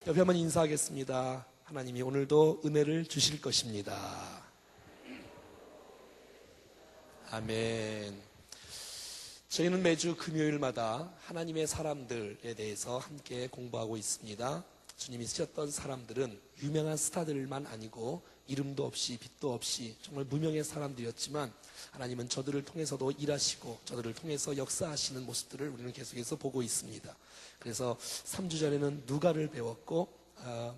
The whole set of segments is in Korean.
옆에 한번 인사하겠습니다. 하나님이 오늘도 은혜를 주실 것입니다. 아멘. 저희는 매주 금요일마다 하나님의 사람들에 대해서 함께 공부하고 있습니다. 주님이 쓰셨던 사람들은 유명한 스타들만 아니고 이름도 없이 빛도 없이 정말 무명의 사람들이었지만 하나님은 저들을 통해서도 일하시고 저들을 통해서 역사하시는 모습들을 우리는 계속해서 보고 있습니다. 그래서 3주 전에는 누가를 배웠고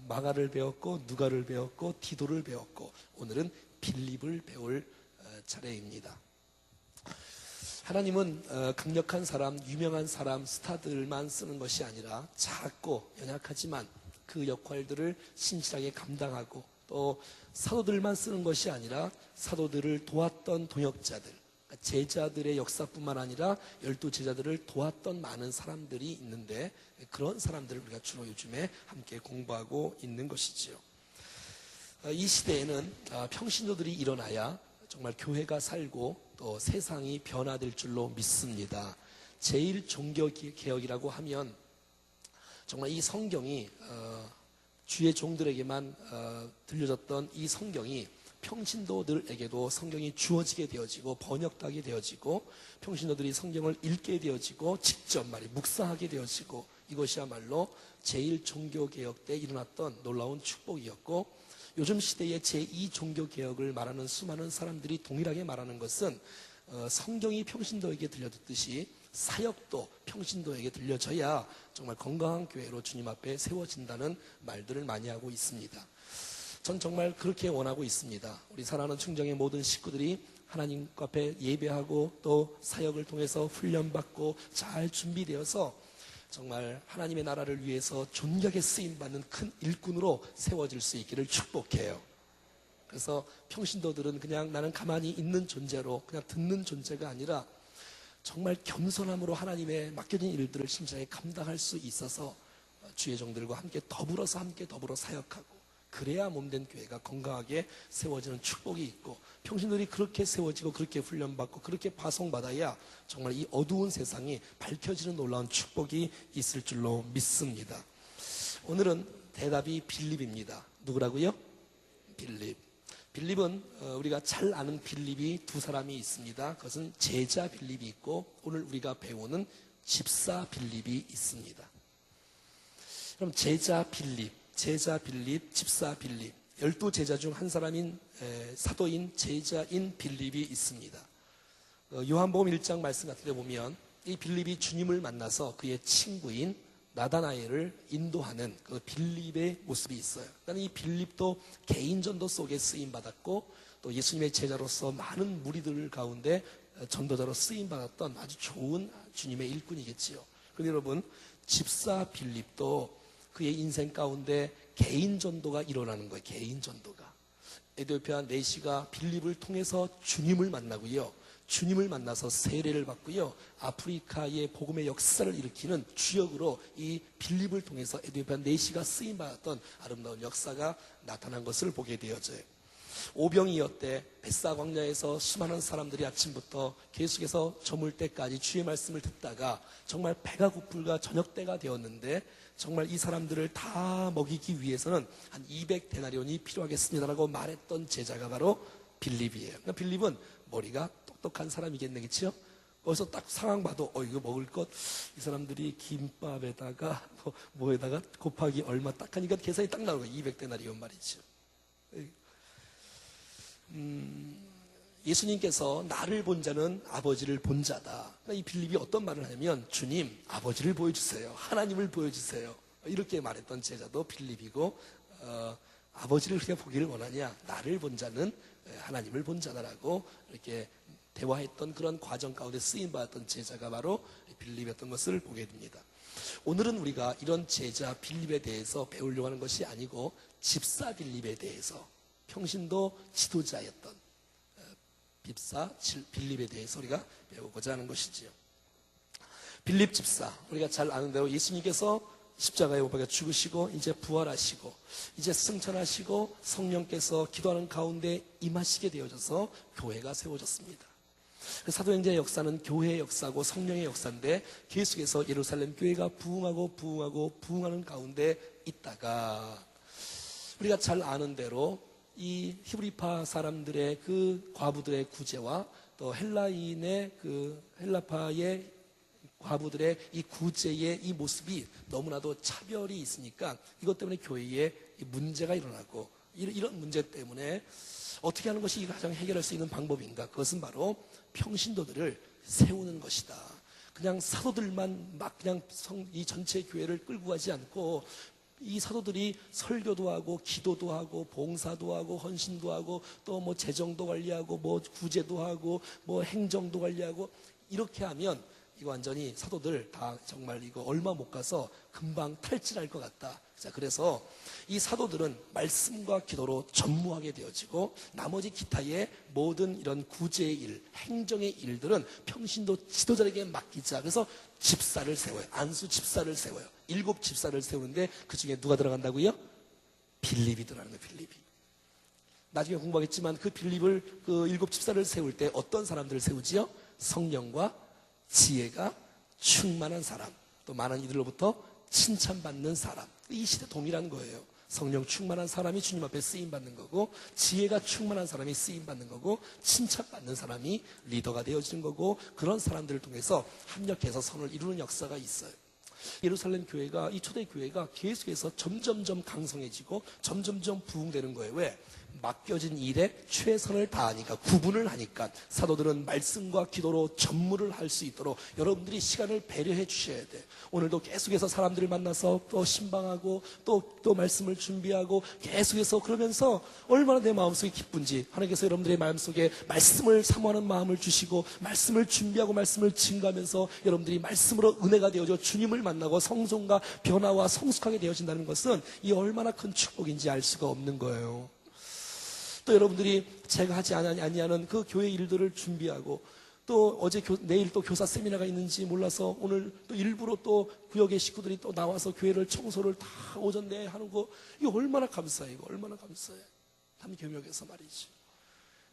마가를 배웠고 누가를 배웠고 디도를 배웠고 오늘은 빌립을 배울 차례입니다. 하나님은 강력한 사람, 유명한 사람, 스타들만 쓰는 것이 아니라 작고 연약하지만 그 역할들을 신실하게 감당하고 또 사도들만 쓰는 것이 아니라 사도들을 도왔던 동역자들, 제자들의 역사뿐만 아니라 12제자들을 도왔던 많은 사람들이 있는데 그런 사람들을 우리가 주로 요즘에 함께 공부하고 있는 것이지요. 이 시대에는 평신도들이 일어나야 정말 교회가 살고 또 세상이 변화될 줄로 믿습니다. 제일 종교개혁이라고 하면 정말 이 성경이 주의 종들에게만 들려졌던 이 성경이 평신도들에게도 성경이 주어지게 되어지고 번역하게 되어지고 평신도들이 성경을 읽게 되어지고 직접 묵상하게 되어지고 이것이야말로 제일 종교개혁 때 일어났던 놀라운 축복이었고 요즘 시대의 제2종교개혁을 말하는 수많은 사람들이 동일하게 말하는 것은 성경이 평신도에게 들려졌듯이 사역도 평신도에게 들려져야 정말 건강한 교회로 주님 앞에 세워진다는 말들을 많이 하고 있습니다. 전 정말 그렇게 원하고 있습니다. 우리 사랑하는 충정의 모든 식구들이 하나님 앞에 예배하고 또 사역을 통해서 훈련받고 잘 준비되어서 정말 하나님의 나라를 위해서 존귀하게 쓰임받는 큰 일꾼으로 세워질 수 있기를 축복해요. 그래서 평신도들은 그냥 나는 가만히 있는 존재로 그냥 듣는 존재가 아니라 정말 겸손함으로 하나님의 맡겨진 일들을 신실하게 감당할 수 있어서 주의 종들과 함께 더불어 사역하고 그래야 몸된 교회가 건강하게 세워지는 축복이 있고 평신들이 그렇게 세워지고 그렇게 훈련받고 그렇게 파송받아야 정말 이 어두운 세상이 밝혀지는 놀라운 축복이 있을 줄로 믿습니다. 오늘은 대답이 빌립입니다. 누구라고요? 빌립. 빌립은 우리가 잘 아는 빌립이 두 사람이 있습니다. 그것은 제자 빌립이 있고 오늘 우리가 배우는 집사 빌립이 있습니다. 그럼 제자 빌립, 집사 빌립 12제자 중 한 사람인 사도인 제자인 빌립이 있습니다. 요한복음 1장 말씀 같은 데 보면 이 빌립이 주님을 만나서 그의 친구인 나다나엘을 인도하는 그 빌립의 모습이 있어요. 그러니까 이 빌립도 개인전도 속에 쓰임받았고 또 예수님의 제자로서 많은 무리들 가운데 전도자로 쓰임받았던 아주 좋은 주님의 일꾼이겠지요. 그런데 여러분 집사 빌립도 그의 인생 가운데 개인전도가 일어나는 거예요. 개인전도가. 에티오피아 내시가 빌립을 통해서 주님을 만나고요. 주님을 만나서 세례를 받고요. 아프리카의 복음의 역사를 일으키는 주역으로 이 빌립을 통해서 에티오피아 내시가 쓰임받았던 아름다운 역사가 나타난 것을 보게 되어져요. 오병이어 때 벳사 광야에서 수많은 사람들이 아침부터 계속해서 저물 때까지 주의 말씀을 듣다가 정말 배가 고플까 저녁 때가 되었는데 정말 이 사람들을 다 먹이기 위해서는 한 200데나리온이 필요하겠습니다라고 말했던 제자가 바로 빌립이에요. 그러니까 빌립은 머리가 똑똑한 사람이겠네, 그렇죠? 거기서 딱 상황 봐도 이거 먹을 것 이 사람들이 김밥에다가 뭐에다가 곱하기 얼마 딱 하니까 계산이 딱 나오는 거예요. 200데나리온 말이죠. 예수님께서 나를 본 자는 아버지를 본 자다. 그러니까 이 빌립이 어떤 말을 하냐면 주님 아버지를 보여주세요. 하나님을 보여주세요. 이렇게 말했던 제자도 빌립이고 아버지를 그렇게 보기를 원하냐. 나를 본 자는 하나님을 본 자다라고 이렇게 대화했던 그런 과정 가운데 쓰임받았던 제자가 바로 빌립이었던 것을 보게 됩니다. 오늘은 우리가 이런 제자 빌립에 대해서 배우려고 하는 것이 아니고 집사 빌립에 대해서 평신도 지도자였던 집사 빌립에 대해서 우리가 배우고자 하는 것이지요. 빌립 집사, 우리가 잘 아는 대로 예수님께서 십자가에 못 박혀 죽으시고 이제 부활하시고 이제 승천하시고 성령께서 기도하는 가운데 임하시게 되어져서 교회가 세워졌습니다. 사도행전의 역사는 교회의 역사고 성령의 역사인데 계속해서 예루살렘 교회가 부흥하고 부흥하는 가운데 있다가 우리가 잘 아는 대로 이 히브리파 사람들의 그 과부들의 구제와 또 헬라인의 그 헬라파의 과부들의 이 구제의 이 모습이 너무나도 차별이 있으니까 이것 때문에 교회에 문제가 일어나고 이런 문제 때문에 어떻게 하는 것이 가장 해결할 수 있는 방법인가? 그것은 바로 평신도들을 세우는 것이다. 그냥 사도들만 막 그냥 이 전체 교회를 끌고 가지 않고 이 사도들이 설교도 하고 기도도 하고 봉사도 하고 헌신도 하고 또 뭐 재정도 관리하고 뭐 구제도 하고 뭐 행정도 관리하고 이렇게 하면 이거 완전히 사도들 다 정말 이거 얼마 못 가서 금방 탈진할 것 같다. 자, 그래서 이 사도들은 말씀과 기도로 전무하게 되어지고 나머지 기타의 모든 이런 구제의 일, 행정의 일들은 평신도 지도자에게 맡기자. 그래서 집사를 세워요. 안수 집사를 세워요. 7 집사를 세우는데 그 중에 누가 들어간다고요? 빌립이 들어가는 거예요. 빌립이. 나중에 공부하겠지만 그 빌립을 그 7 집사를 세울 때 어떤 사람들을 세우지요? 성령과 지혜가 충만한 사람, 또 많은 이들로부터 칭찬받는 사람. 이 시대 동일한 거예요. 성령 충만한 사람이 주님 앞에 쓰임받는 거고, 지혜가 충만한 사람이 쓰임받는 거고, 칭찬받는 사람이 리더가 되어지는 거고, 그런 사람들을 통해서 합력해서 선을 이루는 역사가 있어요. 예루살렘 교회가, 이 초대 교회가 계속해서 점점점 강성해지고 점점점 부흥되는 거예요. 왜? 맡겨진 일에 최선을 다하니까, 구분을 하니까. 사도들은 말씀과 기도로 전무를 할 수 있도록 여러분들이 시간을 배려해 주셔야 돼. 오늘도 계속해서 사람들을 만나서 또 신방하고 또 말씀을 준비하고 계속해서 그러면서 얼마나 내 마음속에 기쁜지, 하나님께서 여러분들의 마음속에 말씀을 사모하는 마음을 주시고 말씀을 준비하고 말씀을 증가하면서 여러분들이 말씀으로 은혜가 되어져 주님을 만나고 성종과 변화와 성숙하게 되어진다는 것은 이 얼마나 큰 축복인지 알 수가 없는 거예요. 또 여러분들이 제가 하지 아니하는 그 교회 일들을 준비하고 또 내일 또 교사 세미나가 있는지 몰라서 오늘 또 일부러 또 구역의 식구들이 또 나와서 교회를 청소를 다 오전 내에 하는 거, 이거 얼마나 감사해. 이거 얼마나 감사해. 담교역에서 말이죠.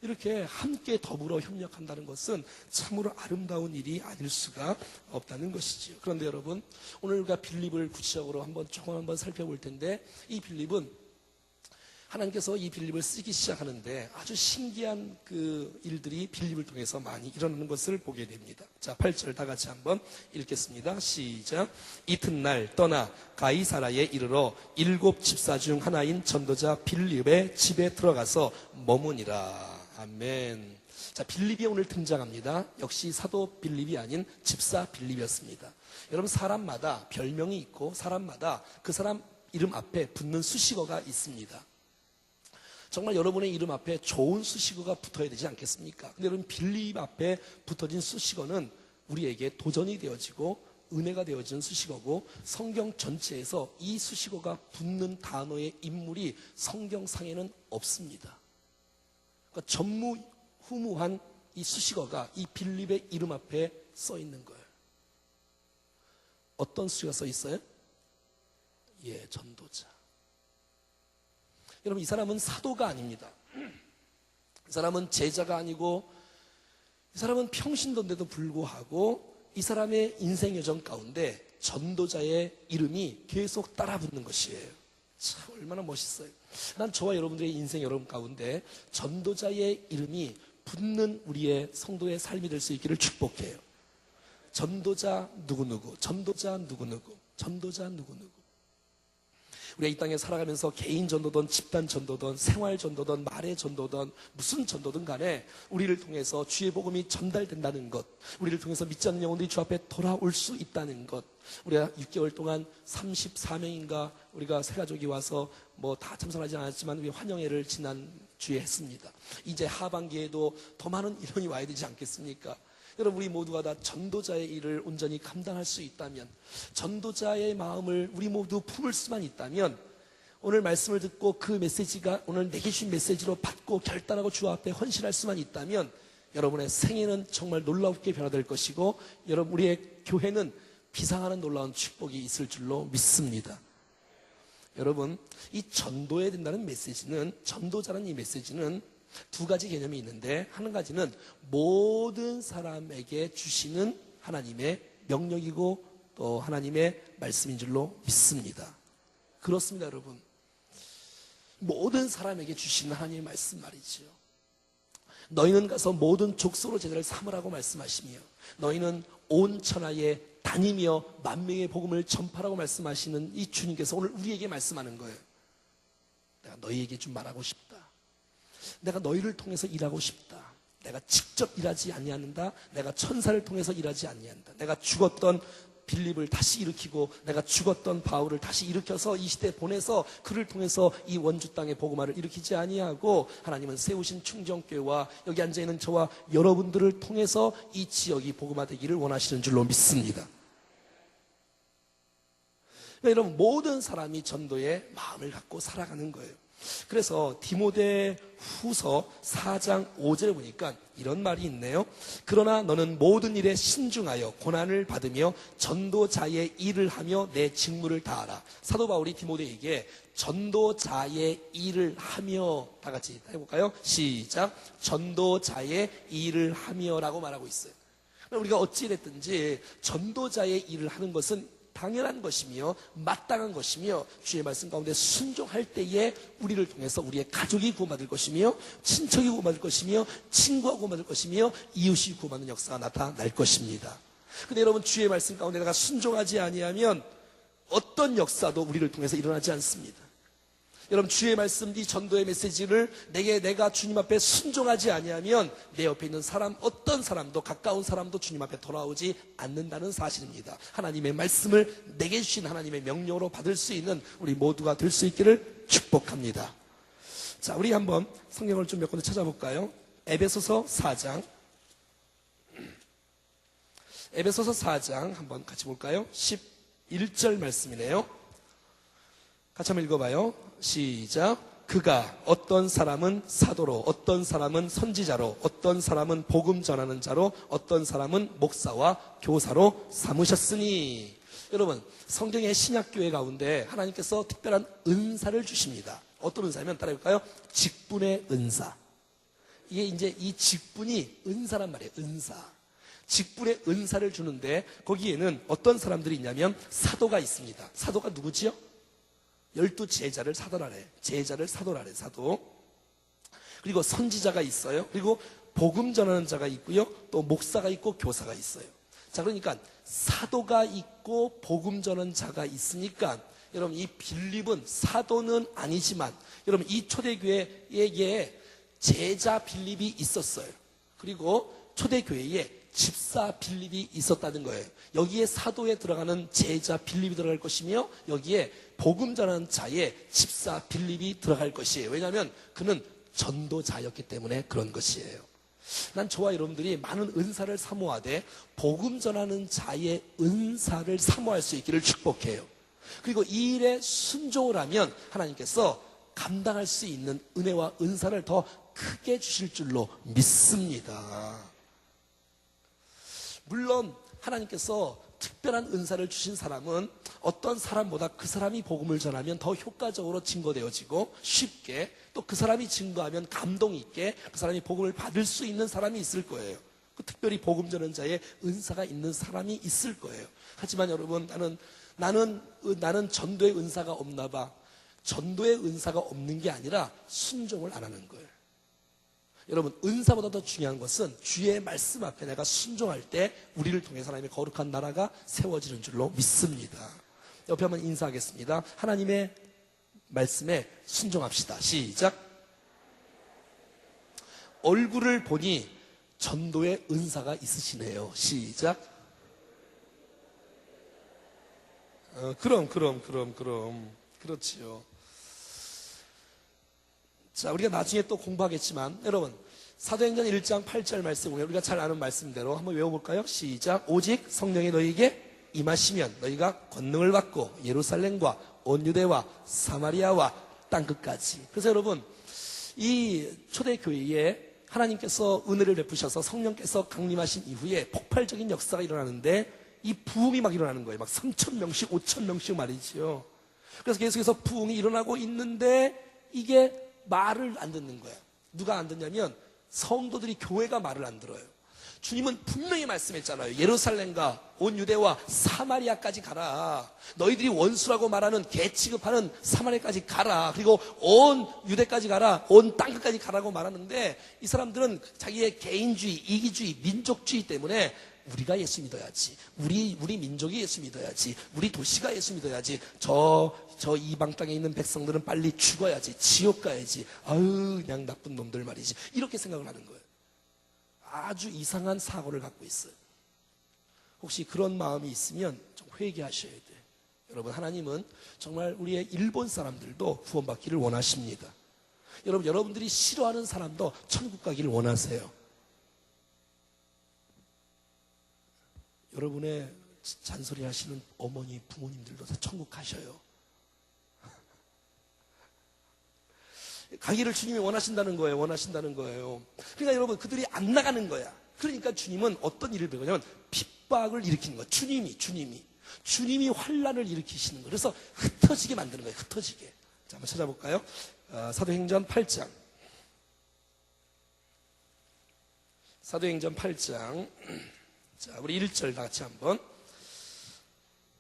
이렇게 함께 더불어 협력한다는 것은 참으로 아름다운 일이 아닐 수가 없다는 것이지요. 그런데 여러분, 오늘 우리가 빌립을 구체적으로 조금 한번 살펴볼 텐데, 이 빌립은 하나님께서 이 빌립을 쓰기 시작하는데 아주 신기한 그 일들이 빌립을 통해서 많이 일어나는 것을 보게 됩니다. 자, 8절 다 같이 한번 읽겠습니다. 시작. 이튿날 떠나 가이사라에 이르러 7 집사 중 하나인 전도자 빌립의 집에 들어가서 머무니라. 아멘. 자, 빌립이 오늘 등장합니다. 역시 사도 빌립이 아닌 집사 빌립이었습니다. 여러분, 사람마다 별명이 있고 사람마다 그 사람 이름 앞에 붙는 수식어가 있습니다. 정말 여러분의 이름 앞에 좋은 수식어가 붙어야 되지 않겠습니까? 근데 여러분, 빌립 앞에 붙어진 수식어는 우리에게 도전이 되어지고 은혜가 되어지는 수식어고, 성경 전체에서 이 수식어가 붙는 단어의 인물이 성경상에는 없습니다. 그러니까 전무후무한 이 수식어가 이 빌립의 이름 앞에 써 있는 거예요. 어떤 수식어가 써 있어요? 예, 전도자. 여러분, 이 사람은 사도가 아닙니다. 이 사람은 제자가 아니고, 이 사람은 평신도인데도 불구하고 이 사람의 인생 여정 가운데 전도자의 이름이 계속 따라붙는 것이에요. 참 얼마나 멋있어요. 난 저와 여러분들의 인생 여정 가운데 전도자의 이름이 붙는 우리의 성도의 삶이 될 수 있기를 축복해요. 전도자 누구누구, 전도자 누구누구, 전도자 누구누구. 우리가 이 땅에 살아가면서 개인 전도든 집단 전도든 생활 전도든 말의 전도든 무슨 전도든 간에 우리를 통해서 주의 복음이 전달된다는 것, 우리를 통해서 믿지 않는 영혼들이 주 앞에 돌아올 수 있다는 것. 우리가 6개월 동안 34명인가 우리가 새 가족이 와서 뭐 다 참석하지 않았지만 우리 환영회를 지난 주에 했습니다. 이제 하반기에도 더 많은 인원이 와야 되지 않겠습니까? 여러분, 우리 모두가 다 전도자의 일을 온전히 감당할 수 있다면, 전도자의 마음을 우리 모두 품을 수만 있다면, 오늘 말씀을 듣고 그 메시지가 오늘 내게 주신 메시지로 받고 결단하고 주 앞에 헌신할 수만 있다면 여러분의 생애는 정말 놀랍게 변화될 것이고, 여러분, 우리의 교회는 비상하는 놀라운 축복이 있을 줄로 믿습니다. 여러분, 이 전도해야 된다는 메시지는, 전도자라는 이 메시지는 두 가지 개념이 있는데, 한 가지는 모든 사람에게 주시는 하나님의 명령이고 또 하나님의 말씀인 줄로 믿습니다. 그렇습니다, 여러분. 모든 사람에게 주시는 하나님의 말씀 말이지요. 너희는 가서 모든 족속으로 제자를 삼으라고 말씀하시며 너희는 온 천하에 다니며 만명의 복음을 전파라고 말씀하시는 이 주님께서 오늘 우리에게 말씀하는 거예요. 내가 너희에게 좀 말하고 싶다. 내가 너희를 통해서 일하고 싶다. 내가 직접 일하지 아니한다. 내가 천사를 통해서 일하지 아니한다. 내가 죽었던 빌립을 다시 일으키고 내가 죽었던 바울을 다시 일으켜서 이 시대에 보내서 그를 통해서 이 원주 땅의 복음화를 일으키지 아니하고 하나님은 세우신 충정교회와 여기 앉아있는 저와 여러분들을 통해서 이 지역이 복음화되기를 원하시는 줄로 믿습니다. 그러니까 여러분 모든 사람이 전도의 마음을 갖고 살아가는 거예요. 그래서 디모데 후서 4장 5절에 보니까 이런 말이 있네요. 그러나 너는 모든 일에 신중하여 고난을 받으며 전도자의 일을 하며 내 직무를 다하라. 사도 바울이 디모데에게 전도자의 일을 하며, 다 같이 해볼까요? 시작. 전도자의 일을 하며 라고 말하고 있어요. 우리가 어찌됐든지 전도자의 일을 하는 것은 당연한 것이며 마땅한 것이며 주의 말씀 가운데 순종할 때에 우리를 통해서 우리의 가족이 구원받을 것이며 친척이 구원받을 것이며 친구가 구원받을 것이며 이웃이 구원받는 역사가 나타날 것입니다. 근데 여러분 주의 말씀 가운데 내가 순종하지 아니하면 어떤 역사도 우리를 통해서 일어나지 않습니다. 여러분 주의 말씀 이 전도의 메시지를 내가 주님 앞에 순종하지 아니하면 내 옆에 있는 사람 어떤 사람도 가까운 사람도 주님 앞에 돌아오지 않는다는 사실입니다. 하나님의 말씀을 내게 주신 하나님의 명령으로 받을 수 있는 우리 모두가 될 수 있기를 축복합니다. 자, 우리 한번 성경을 좀 몇 군데 찾아볼까요? 에베소서 4장 에베소서 4장 한번 같이 볼까요? 11절 말씀이네요. 같이 한번 읽어봐요. 시작. 그가 어떤 사람은 사도로, 어떤 사람은 선지자로, 어떤 사람은 복음 전하는 자로, 어떤 사람은 목사와 교사로 삼으셨으니. 여러분 성경의 신약교회 가운데 하나님께서 특별한 은사를 주십니다. 어떤 은사냐면 따라해볼까요? 직분의 은사. 이게 이제 이 직분이 은사란 말이에요. 은사. 직분의 은사를 주는데 거기에는 어떤 사람들이 있냐면 사도가 있습니다. 사도가 누구지요? 12 제자를 사도라래. 제자를 사도라래. 사도. 그리고 선지자가 있어요. 그리고 복음 전하는 자가 있고요. 또 목사가 있고 교사가 있어요. 자, 그러니까 사도가 있고 복음 전하는 자가 있으니까 여러분 이 빌립은 사도는 아니지만 여러분 이 초대교회에 제자 빌립이 있었어요. 그리고 초대교회에 집사 빌립이 있었다는 거예요. 여기에 사도에 들어가는 제자 빌립이 들어갈 것이며 여기에 복음 전하는 자의 집사 빌립이 들어갈 것이에요. 왜냐하면 그는 전도자였기 때문에 그런 것이에요. 난 저와 여러분들이 많은 은사를 사모하되 복음 전하는 자의 은사를 사모할 수 있기를 축복해요. 그리고 이 일에 순종을 하면 하나님께서 감당할 수 있는 은혜와 은사를 더 크게 주실 줄로 믿습니다. 물론 하나님께서 특별한 은사를 주신 사람은 어떤 사람보다 그 사람이 복음을 전하면 더 효과적으로 증거되어지고 쉽게 또 그 사람이 증거하면 감동 있게 그 사람이 복음을 받을 수 있는 사람이 있을 거예요. 특별히 복음 전하는 자의 은사가 있는 사람이 있을 거예요. 하지만 여러분 나는 전도의 은사가 없나 봐. 전도의 은사가 없는 게 아니라 순종을 안 하는 거예요. 여러분 은사보다 더 중요한 것은 주의 말씀 앞에 내가 순종할 때 우리를 통해서 하나님의 거룩한 나라가 세워지는 줄로 믿습니다. 옆에 한번 인사하겠습니다. 하나님의 말씀에 순종합시다. 시작. 얼굴을 보니 전도의 은사가 있으시네요. 시작. 그럼 그렇지요. 자, 우리가 나중에 또 공부하겠지만 여러분 사도행전 1장 8절 말씀 보면 우리가 잘 아는 말씀대로 한번 외워볼까요? 시작. 오직 성령이 너희에게 임하시면 너희가 권능을 받고 예루살렘과 온 유대와 사마리아와 땅끝까지. 그래서 여러분 이 초대교회에 하나님께서 은혜를 베푸셔서 성령께서 강림하신 이후에 폭발적인 역사가 일어나는데 이 부흥이 막 일어나는 거예요. 막 3,000명씩 5,000명씩 말이죠. 그래서 계속해서 부흥이 일어나고 있는데 이게 말을 안 듣는 거예요. 누가 안 듣냐면 성도들이 교회가 말을 안 들어요. 주님은 분명히 말씀했잖아요. 예루살렘과 온 유대와 사마리아까지 가라. 너희들이 원수라고 말하는 개 취급하는 사마리아까지 가라. 그리고 온 유대까지 가라. 온 땅끝까지 가라고 말하는데 이 사람들은 자기의 개인주의, 이기주의, 민족주의 때문에 우리가 예수 믿어야지. 우리 민족이 예수 믿어야지. 우리 도시가 예수 믿어야지. 저 이방 땅에 있는 백성들은 빨리 죽어야지. 지옥 가야지. 아유, 그냥 나쁜 놈들 말이지. 이렇게 생각을 하는 거예요. 아주 이상한 사고를 갖고 있어요. 혹시 그런 마음이 있으면 좀 회개하셔야 돼요. 여러분, 하나님은 정말 우리의 일본 사람들도 구원받기를 원하십니다. 여러분들이 싫어하는 사람도 천국 가기를 원하세요. 여러분의 잔소리 하시는 어머니, 부모님들도 다 천국 가셔요. 가기를 주님이 원하신다는 거예요. 그러니까 여러분, 그들이 안 나가는 거야. 그러니까 주님은 어떤 일을 배우냐면 핍박을 일으키는 거야. 주님이 환란을 일으키시는 거예요. 그래서 흩어지게 만드는 거예요. 흩어지게. 자, 한번 찾아볼까요? 사도행전 8장. 사도행전 8장. 자, 우리 1절 다 같이 한번.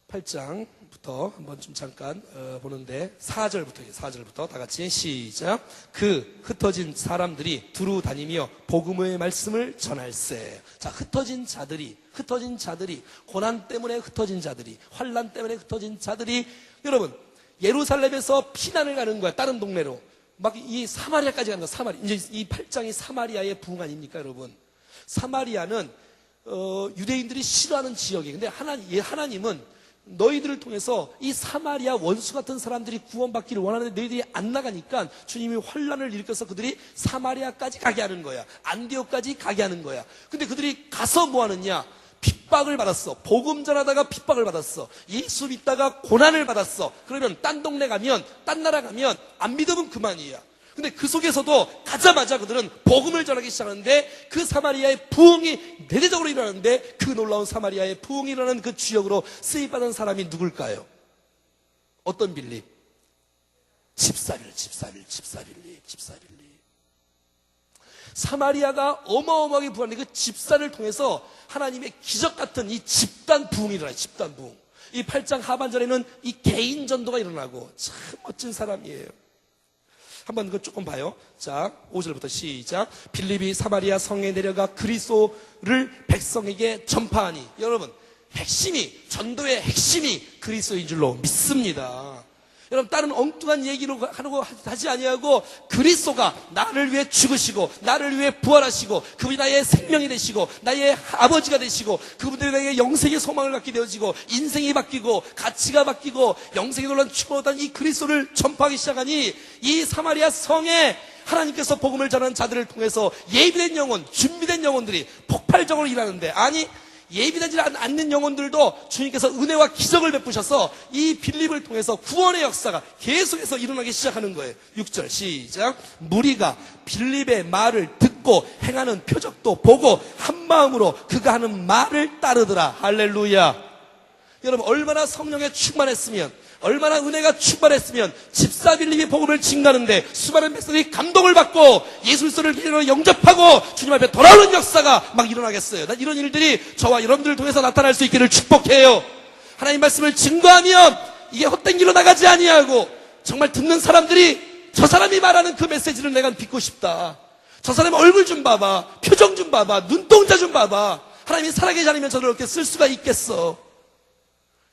8장부터 한번 좀 잠깐 보는데 4절부터 다 같이 시작. 그 흩어진 사람들이 두루 다니며 복음의 말씀을 전할세. 자, 흩어진 자들이 고난 때문에 흩어진 자들이, 환난 때문에 흩어진 자들이, 여러분, 예루살렘에서 피난을 가는 거야. 다른 동네로 막 이 사마리아까지 가는 거야. 사마리아. 이제 이 8장이 사마리아의 부흥 아닙니까, 여러분? 사마리아는 유대인들이 싫어하는 지역이에요. 근데 하나님은 너희들을 통해서 이 사마리아 원수 같은 사람들이 구원받기를 원하는데 너희들이 안 나가니까 주님이 환란을 일으켜서 그들이 사마리아까지 가게 하는 거야. 안디옥까지 가게 하는 거야. 근데 그들이 가서 뭐 하느냐? 핍박을 받았어. 복음 전하다가 핍박을 받았어. 예수 믿다가 고난을 받았어. 그러면 딴 동네 가면, 딴 나라 가면 안 믿으면 그만이야. 근데 그 속에서도 가자마자 그들은 복음을 전하기 시작하는데 그 사마리아의 부흥이 대대적으로 일어나는데 그 놀라운 사마리아의 부흥이 일어나는 그 주역으로 쓰임받은 사람이 누굴까요? 어떤 빌립? 집사빌립. 사마리아가 어마어마하게 부흥하는데 그 집사를 통해서 하나님의 기적 같은 이 집단 부흥이 일어나요. 집단 부흥. 이 8장 하반절에는 이 개인 전도가 일어나고 참 멋진 사람이에요. 한번 그거 조금 봐요. 자, 5절부터 시작. 빌립이 사마리아 성에 내려가 그리스도를 백성에게 전파하니. 여러분, 전도의 핵심이 그리스도인 줄로 믿습니다. 여러분, 다른 엉뚱한 얘기로 하지 아니하고 그리스도가 나를 위해 죽으시고 나를 위해 부활하시고 그분이 나의 생명이 되시고 나의 아버지가 되시고 그분들이 나에게 영생의 소망을 갖게 되어지고 인생이 바뀌고 가치가 바뀌고 영생의 놀라운 축복을 얻은 이 그리스도를 전파하기 시작하니 이 사마리아 성에 하나님께서 복음을 전하는 자들을 통해서 예비된 영혼, 준비된 영혼들이 폭발적으로 일하는데, 아니 예비되지 않는 영혼들도 주님께서 은혜와 기적을 베푸셔서 이 빌립을 통해서 구원의 역사가 계속해서 일어나기 시작하는 거예요. 6절 시작. 무리가 빌립의 말을 듣고 행하는 표적도 보고 한 마음으로 그가 하는 말을 따르더라. 할렐루야. 여러분, 얼마나 성령에 충만했으면, 얼마나 은혜가 충만했으면 집사 빌립이 복음을 증가하는데 수많은 백성들이 감동을 받고 예수 그리스도를 영접하고 주님 앞에 돌아오는 역사가 막 일어나겠어요. 난 이런 일들이 저와 여러분들을 통해서 나타날 수 있기를 축복해요. 하나님 말씀을 증거하면 이게 헛된 길로 나가지 아니하고 정말 듣는 사람들이 저 사람이 말하는 그 메시지를 내가 믿고 싶다. 저 사람 얼굴 좀 봐봐. 표정 좀 봐봐. 눈동자 좀 봐봐. 하나님이 살아계시 않으면 저를 이렇게 쓸 수가 있겠어.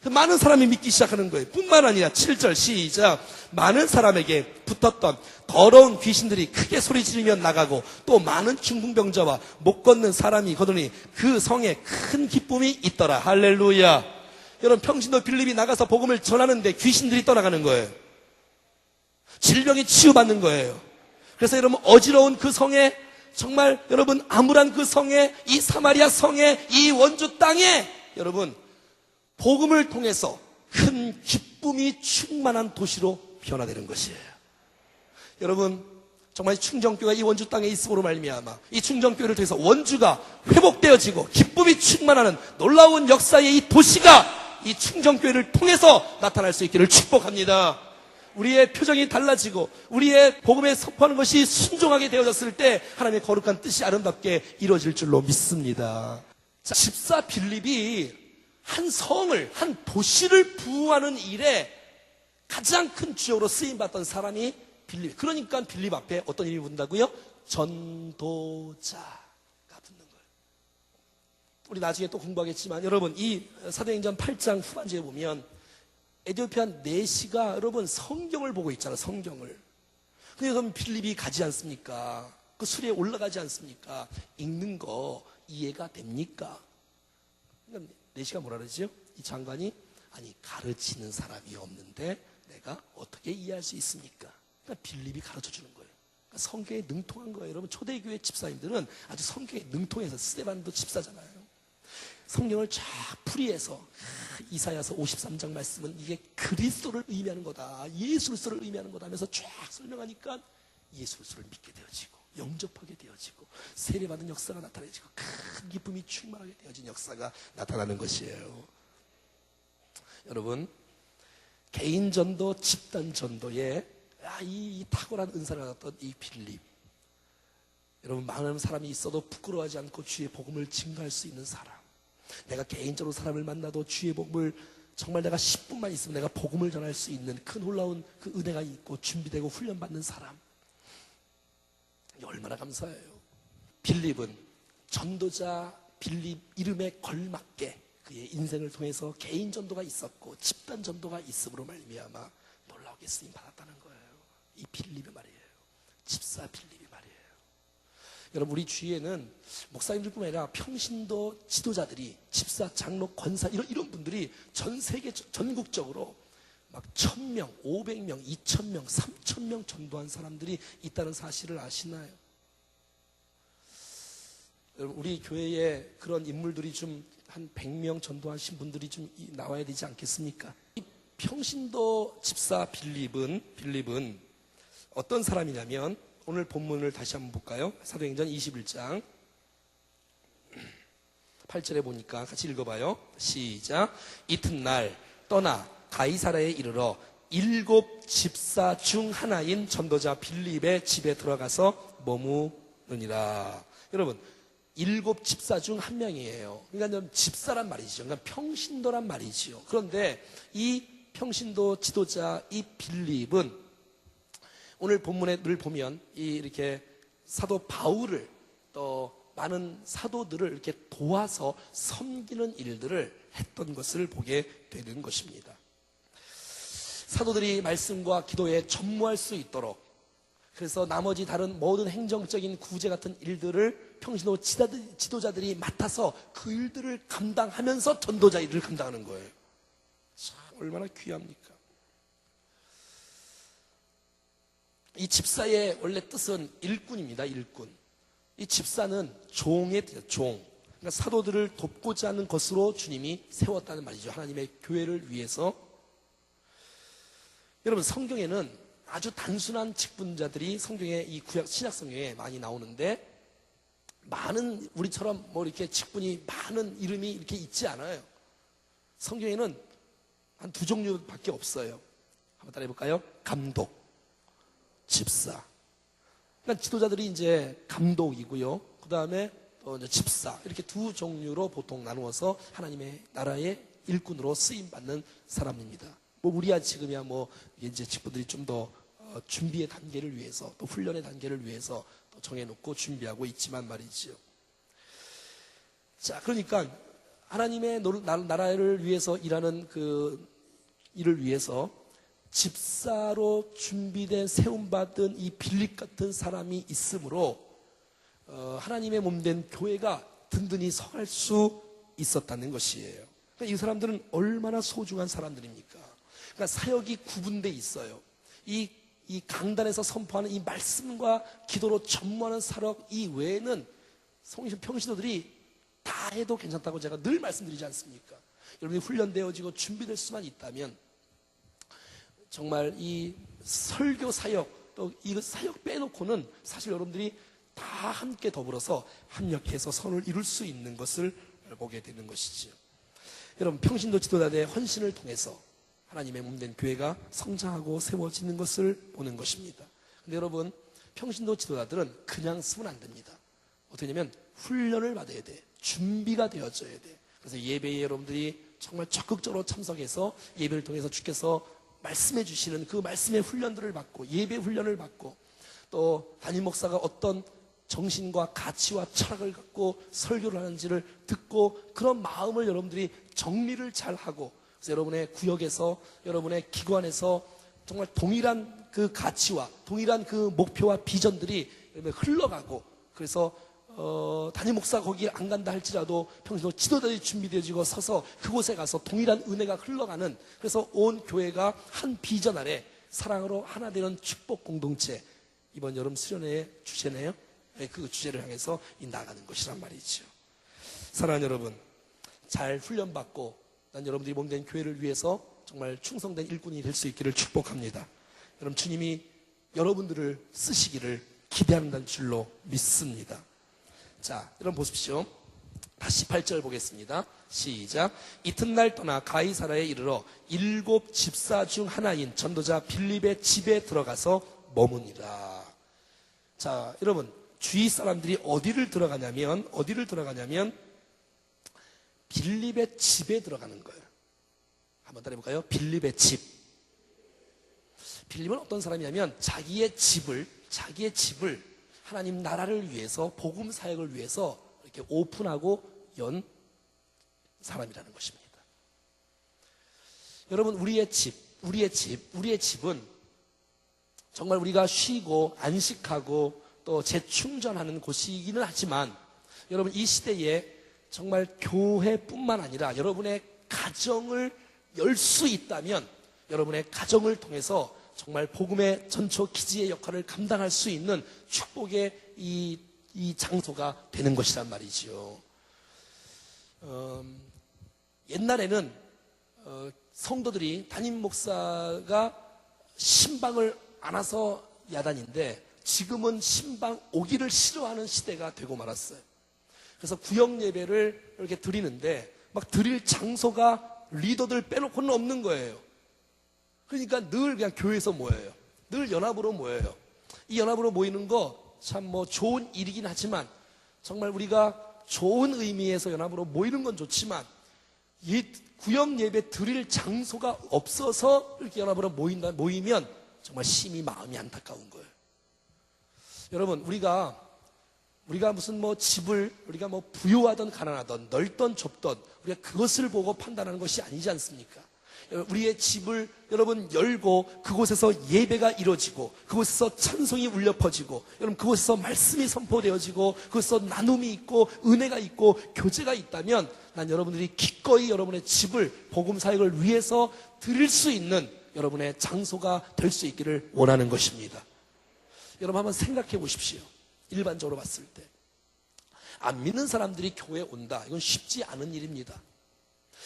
많은 사람이 믿기 시작하는 거예요. 뿐만 아니라 7절 시작. 많은 사람에게 붙었던 더러운 귀신들이 크게 소리 지르며 나가고 또 많은 중풍병자와 못 걷는 사람이 거두니 그 성에 큰 기쁨이 있더라. 할렐루야. 여러분, 평신도 빌립이 나가서 복음을 전하는데 귀신들이 떠나가는 거예요. 질병이 치유받는 거예요. 그래서 여러분, 어지러운 그 성에, 정말 여러분 암울한 그 성에, 이 사마리아 성에, 이 원주 땅에 여러분 복음을 통해서 큰 기쁨이 충만한 도시로 변화되는 것이에요. 여러분, 정말 충정교회가 이 원주 땅에 있음으로 말미암아 이 충정교회를 통해서 원주가 회복되어지고 기쁨이 충만하는 놀라운 역사의 이 도시가 이 충정교회를 통해서 나타날 수 있기를 축복합니다. 우리의 표정이 달라지고 우리의 복음에 선포하는 것이 순종하게 되어졌을 때 하나님의 거룩한 뜻이 아름답게 이루어질 줄로 믿습니다. 자, 집사 빌립이 한 성을, 한 도시를 부흥하는 일에 가장 큰 주역으로 쓰임받던 사람이 빌립. 그러니까 빌립 앞에 어떤 이름이 붙는다고요? 전도자가 붙는 거예요. 우리 나중에 또 공부하겠지만 여러분, 이 사도행전 8장 후반부에 보면 에티오피아 내시가 여러분 성경을 보고 있잖아요. 성경을. 근데 그럼 빌립이 가지 않습니까? 그 수리에 올라가지 않습니까? 읽는 거 이해가 됩니까? 그러니까 내시가 뭐라 그러죠? 이 장관이 아니 가르치는 사람이 없는데 내가 어떻게 이해할 수 있습니까? 그러니까 빌립이 가르쳐 주는 거예요. 그러니까 성경에 능통한 거예요. 여러분 초대교회 집사님들은 아주 성경에 능통해서 스데반도 집사잖아요. 성경을 쫙 풀이해서 이사야서 53장 말씀은 이게 그리스도를 의미하는 거다, 예수 그리스도를 의미하는 거다 하면서 쫙 설명하니까 예수 그리스도를 믿게 되어지고 영접하게 되어지고 세례받은 역사가 나타나지고 큰 기쁨이 충만하게 되어진 역사가 나타나는 것이에요. 여러분, 개인 전도, 집단 전도에 이 탁월한 은사를 받았던 이 빌립, 여러분 많은 사람이 있어도 부끄러워하지 않고 주의 복음을 증거할 수 있는 사람, 내가 개인적으로 사람을 만나도 주의 복음을 정말 내가 10분만 있으면 내가 복음을 전할 수 있는 큰 놀라운 그 은혜가 있고 준비되고 훈련받는 사람, 얼마나 감사해요. 빌립은 전도자 빌립 이름에 걸맞게 그의 인생을 통해서 개인 전도가 있었고 집단 전도가 있음으로 말미암아 놀라우게 쓰임 받았다는 거예요. 이 빌립이 말이에요. 집사 빌립이 말이에요. 여러분, 우리 주위에는 목사님들뿐만 아니라 평신도 지도자들이, 집사, 장로, 권사 이런 분들이 전 세계 전국적으로 막 1000명, 500명, 2000명, 3000명 전도한 사람들이 있다는 사실을 아시나요? 여러분, 우리 교회에 그런 인물들이 좀 한 100명 전도하신 분들이 좀 나와야 되지 않겠습니까? 이 평신도 집사 빌립은 어떤 사람이냐면, 오늘 본문을 다시 한번 볼까요? 사도행전 21장 8절에 보니까 같이 읽어봐요. 시작. 이튿날 떠나 가이사랴에 이르러 7 집사 중 하나인 전도자 빌립의 집에 들어가서 머무르니라. 여러분, 7 집사 중 한 명이에요. 그러니까 집사란 말이죠. 그러니까 평신도란 말이죠. 그런데 이 평신도 지도자 이 빌립은 오늘 본문에 늘 보면 이렇게 사도 바울을 또 많은 사도들을 이렇게 도와서 섬기는 일들을 했던 것을 보게 되는 것입니다. 사도들이 말씀과 기도에 전무할 수 있도록, 그래서 나머지 다른 모든 행정적인 구제 같은 일들을 평신도 지도자들이 맡아서 그 일들을 감당하면서 전도자 일을 감당하는 거예요. 참 얼마나 귀합니까? 이 집사의 원래 뜻은 일꾼입니다. 일꾼. 이 집사는 종의 뜻이에요. 종. 그러니까 사도들을 돕고자 하는 것으로 주님이 세웠다는 말이죠. 하나님의 교회를 위해서. 여러분, 성경에는 아주 단순한 직분자들이 성경에, 이 구약 신약 성경에 많이 나오는데, 많은 우리처럼 뭐 이렇게 직분이 많은 이름이 이렇게 있지 않아요. 성경에는 한 2종류밖에 없어요. 한번 따라해 볼까요? 감독, 집사. 그러니까 지도자들이 이제 감독이고요. 그 다음에 이제 집사. 이렇게 2종류로 보통 나누어서 하나님의 나라의 일꾼으로 쓰임 받는 사람입니다. 뭐 우리야 지금이야 뭐 이제 직분들이 좀 더 준비의 단계를 위해서, 또 훈련의 단계를 위해서 또 정해놓고 준비하고 있지만 말이지요. 자, 그러니까 하나님의 나라를 위해서 일하는 그 일을 위해서 집사로 준비된 세움받은 이 빌립 같은 사람이 있으므로 하나님의 몸된 교회가 든든히 서갈 수 있었다는 것이에요. 그러니까 이 사람들은 얼마나 소중한 사람들입니까? 그러니까 사역이 구분돼 있어요. 이 강단에서 선포하는 이 말씀과 기도로 전무하는 사역 이 외에는 평신도들이 다 해도 괜찮다고 제가 늘 말씀드리지 않습니까? 여러분이 훈련되어지고 준비될 수만 있다면 정말 이 설교 사역, 또 이 사역 빼놓고는 사실 여러분들이 다 함께 더불어서 합력해서 선을 이룰 수 있는 것을 보게 되는 것이지요. 여러분, 평신도 지도자들의 헌신을 통해서 하나님의 몸된 교회가 성장하고 세워지는 것을 보는 것입니다. 근데 여러분, 평신도 지도자들은 그냥 쓰면 안 됩니다. 어떻게 하냐면 훈련을 받아야 돼. 준비가 되어져야 돼. 그래서 예배에 여러분들이 정말 적극적으로 참석해서 예배를 통해서 주께서 말씀해 주시는 그 말씀의 훈련들을 받고, 예배 훈련을 받고, 또 담임 목사가 어떤 정신과 가치와 철학을 갖고 설교를 하는지를 듣고, 그런 마음을 여러분들이 정리를 잘 하고, 그래서 여러분의 구역에서, 여러분의 기관에서 정말 동일한 그 가치와 동일한 그 목표와 비전들이 흘러가고, 그래서 담임 목사 거기 안 간다 할지라도 평소 지도자들이 준비되어지고 서서 그곳에 가서 동일한 은혜가 흘러가는, 그래서 온 교회가 한 비전 아래 사랑으로 하나 되는 축복 공동체, 이번 여름 수련회의 주제네요. 네, 그 주제를 향해서 나가는 것이란 말이죠. 사랑하는 여러분, 잘 훈련받고 난 여러분들이 몸된 교회를 위해서 정말 충성된 일꾼이 될 수 있기를 축복합니다. 여러분, 주님이 여러분들을 쓰시기를 기대한다는 줄로 믿습니다. 자, 여러분 보십시오. 다시 8절 보겠습니다. 시작. 이튿날 떠나 가이사라에 이르러 7 집사 중 하나인 전도자 빌립의 집에 들어가서 머무니라. 자, 여러분, 주위 사람들이 어디를 들어가냐면 빌립의 집에 들어가는 거예요. 한번 따라해볼까요? 빌립의 집. 빌립은 어떤 사람이냐면 자기의 집을 하나님 나라를 위해서, 복음 사역을 위해서 이렇게 오픈하고 연 사람이라는 것입니다. 여러분, 우리의 집은 정말 우리가 쉬고 안식하고 또 재충전하는 곳이기는 하지만, 여러분, 이 시대에 정말 교회뿐만 아니라 여러분의 가정을 열 수 있다면, 여러분의 가정을 통해서 정말 복음의 전초 기지의 역할을 감당할 수 있는 축복의 이 장소가 되는 것이란 말이지요. 옛날에는 성도들이 담임 목사가 신방을 안 와서 야단인데, 지금은 신방 오기를 싫어하는 시대가 되고 말았어요. 그래서 구역 예배를 이렇게 드리는데 막 드릴 장소가 리더들 빼놓고는 없는 거예요. 그러니까 늘 그냥 교회에서 모여요. 늘 연합으로 모여요. 이 연합으로 모이는 거 참 좋은 일이긴 하지만, 정말 우리가 좋은 의미에서 연합으로 모이는 건 좋지만, 이 구역 예배 드릴 장소가 없어서 이렇게 연합으로 모이면 정말 심히 마음이 안타까운 거예요. 여러분, 우리가 무슨 집을 우리가 부유하던 가난하던 넓던 좁던 우리가 그것을 보고 판단하는 것이 아니지 않습니까? 우리의 집을 여러분 열고 그곳에서 예배가 이루어지고, 그곳에서 찬송이 울려 퍼지고, 여러분 그곳에서 말씀이 선포되어지고, 그곳에서 나눔이 있고 은혜가 있고 교제가 있다면, 난 여러분들이 기꺼이 여러분의 집을 복음 사역을 위해서 드릴 수 있는 여러분의 장소가 될 수 있기를 원하는 것입니다. 여러분 한번 생각해 보십시오. 일반적으로 봤을 때 안 믿는 사람들이 교회에 온다, 이건 쉽지 않은 일입니다.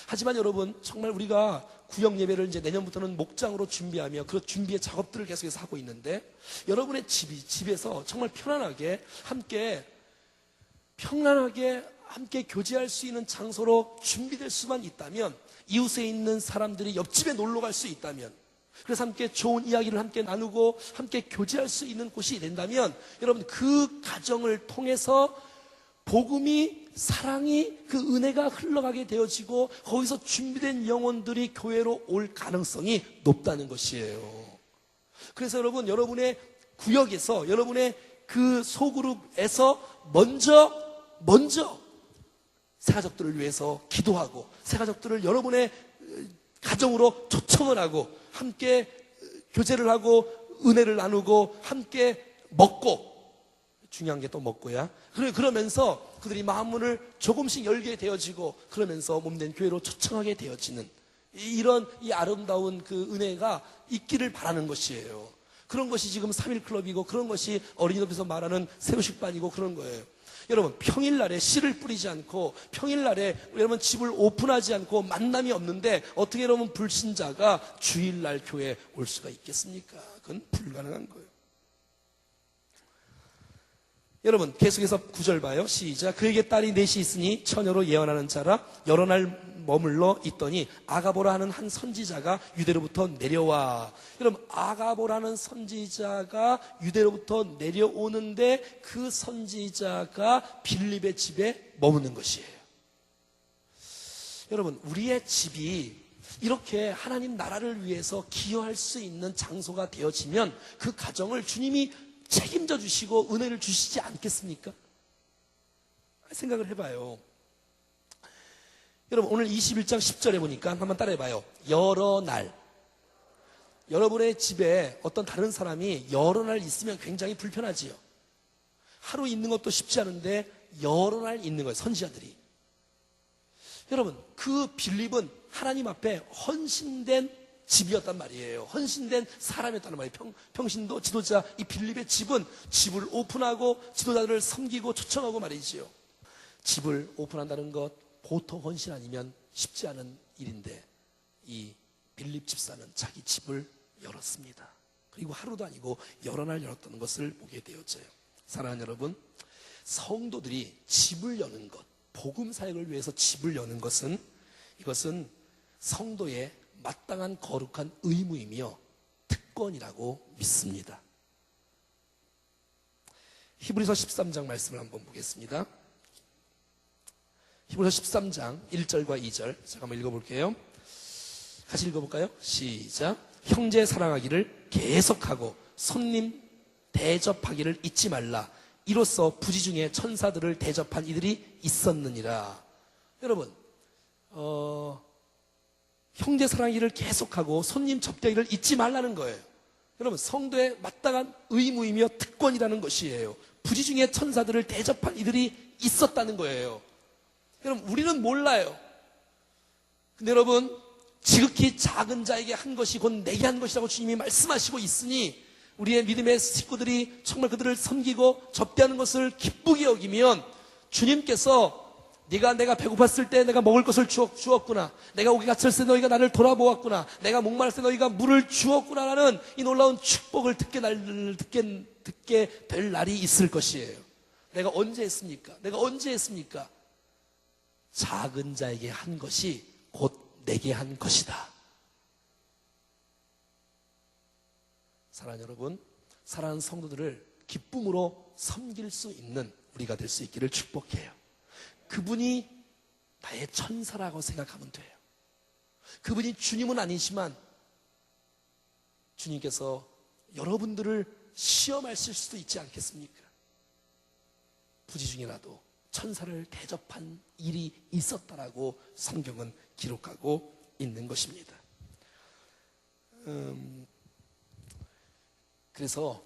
하지만 여러분, 정말 우리가 구역 예배를 이제 내년부터는 목장으로 준비하며 그 준비의 작업들을 계속해서 하고 있는데, 여러분의 집에서 정말 편안하게 함께 교제할 수 있는 장소로 준비될 수만 있다면, 이웃에 있는 사람들이 옆집에 놀러 갈 수 있다면, 그래서 함께 좋은 이야기를 함께 나누고 함께 교제할 수 있는 곳이 된다면, 여러분 그 가정을 통해서 복음이, 사랑이, 그 은혜가 흘러가게 되어지고 거기서 준비된 영혼들이 교회로 올 가능성이 높다는 것이에요. 그래서 여러분, 여러분의 구역에서, 여러분의 그 소그룹에서 먼저 새가족들을 위해서 기도하고, 새가족들을 여러분의 가정으로 초청을 하고 함께 교제를 하고 은혜를 나누고 함께 먹고, 중요한 게 또 먹고야. 그러면서 그들이 마음문을 조금씩 열게 되어지고, 그러면서 몸된 교회로 초청하게 되어지는 이런 이 아름다운 그 은혜가 있기를 바라는 것이에요. 그런 것이 지금 3.1클럽이고, 그런 것이 어린이집에서 말하는 새우식반이고 그런 거예요. 여러분, 평일날에 씨를 뿌리지 않고, 평일날에 여러분 집을 오픈하지 않고 만남이 없는데 어떻게 여러분 불신자가 주일날 교회에 올 수가 있겠습니까? 그건 불가능한 거예요. 여러분 계속해서 9절 봐요. 시작. 그에게 딸이 넷이 있으니 처녀로 예언하는 자라. 여러 날 머물러 있더니 아가보라 하는 한 선지자가 유대로부터 내려와. 여러분, 아가보라는 선지자가 유대로부터 내려오는데 그 선지자가 빌립의 집에 머무는 것이에요. 여러분, 우리의 집이 이렇게 하나님 나라를 위해서 기여할 수 있는 장소가 되어지면 그 가정을 주님이 책임져 주시고 은혜를 주시지 않겠습니까? 생각을 해봐요. 여러분, 오늘 21장 10절에 보니까 한번 따라해봐요. 여러 날. 여러분의 집에 어떤 다른 사람이 여러 날 있으면 굉장히 불편하지요. 하루 있는 것도 쉽지 않은데 여러 날 있는 거예요, 선지자들이. 여러분, 그 빌립은 하나님 앞에 헌신된 집이었단 말이에요. 헌신된 사람이었다는 말이에요. 평신도 지도자 이 빌립의 집은 집을 오픈하고 지도자들을 섬기고 초청하고 말이지요. 집을 오픈한다는 것, 보통 헌신 아니면 쉽지 않은 일인데 이 빌립 집사는 자기 집을 열었습니다. 그리고 하루도 아니고 여러 날 열었다는 것을 보게 되어져요. 사랑하는 여러분, 성도들이 집을 여는 것, 복음 사역을 위해서 집을 여는 것은 이것은 성도의 마땅한 거룩한 의무이며 특권이라고 믿습니다. 히브리서 13장 말씀을 한번 보겠습니다. 히브리서 13장 1절과 2절 제가 한번 읽어볼게요. 같이 읽어볼까요? 시작. 형제 사랑하기를 계속하고 손님 대접하기를 잊지 말라. 이로써 부지 중에 천사들을 대접한 이들이 있었느니라. 여러분, 형제 사랑하기를 계속하고 손님 접대하기를 잊지 말라는 거예요. 여러분, 성도의 마땅한 의무이며 특권이라는 것이에요. 부지 중에 천사들을 대접한 이들이 있었다는 거예요. 여러분, 우리는 몰라요. 근데 여러분, 지극히 작은 자에게 한 것이 곧 내게 한 것이라고 주님이 말씀하시고 있으니 우리의 믿음의 식구들이 정말 그들을 섬기고 접대하는 것을 기쁘게 여기면 주님께서 내가 배고팠을 때 내가 먹을 것을 주었구나. 내가 오기 갇혔을 때 너희가 나를 돌아보았구나. 내가 목마를 때 너희가 물을 주었구나라는 이 놀라운 축복을 듣게 될 날이 있을 것이에요. 내가 언제 했습니까? 내가 언제 했습니까? 작은 자에게 한 것이 곧 내게 한 것이다. 사랑하는 여러분, 사랑하는 성도들을 기쁨으로 섬길 수 있는 우리가 될 수 있기를 축복해요. 그분이 나의 천사라고 생각하면 돼요. 그분이 주님은 아니지만 주님께서 여러분들을 시험하실 수도 있지 않겠습니까? 부지 중에라도 천사를 대접한 일이 있었다라고 성경은 기록하고 있는 것입니다. 그래서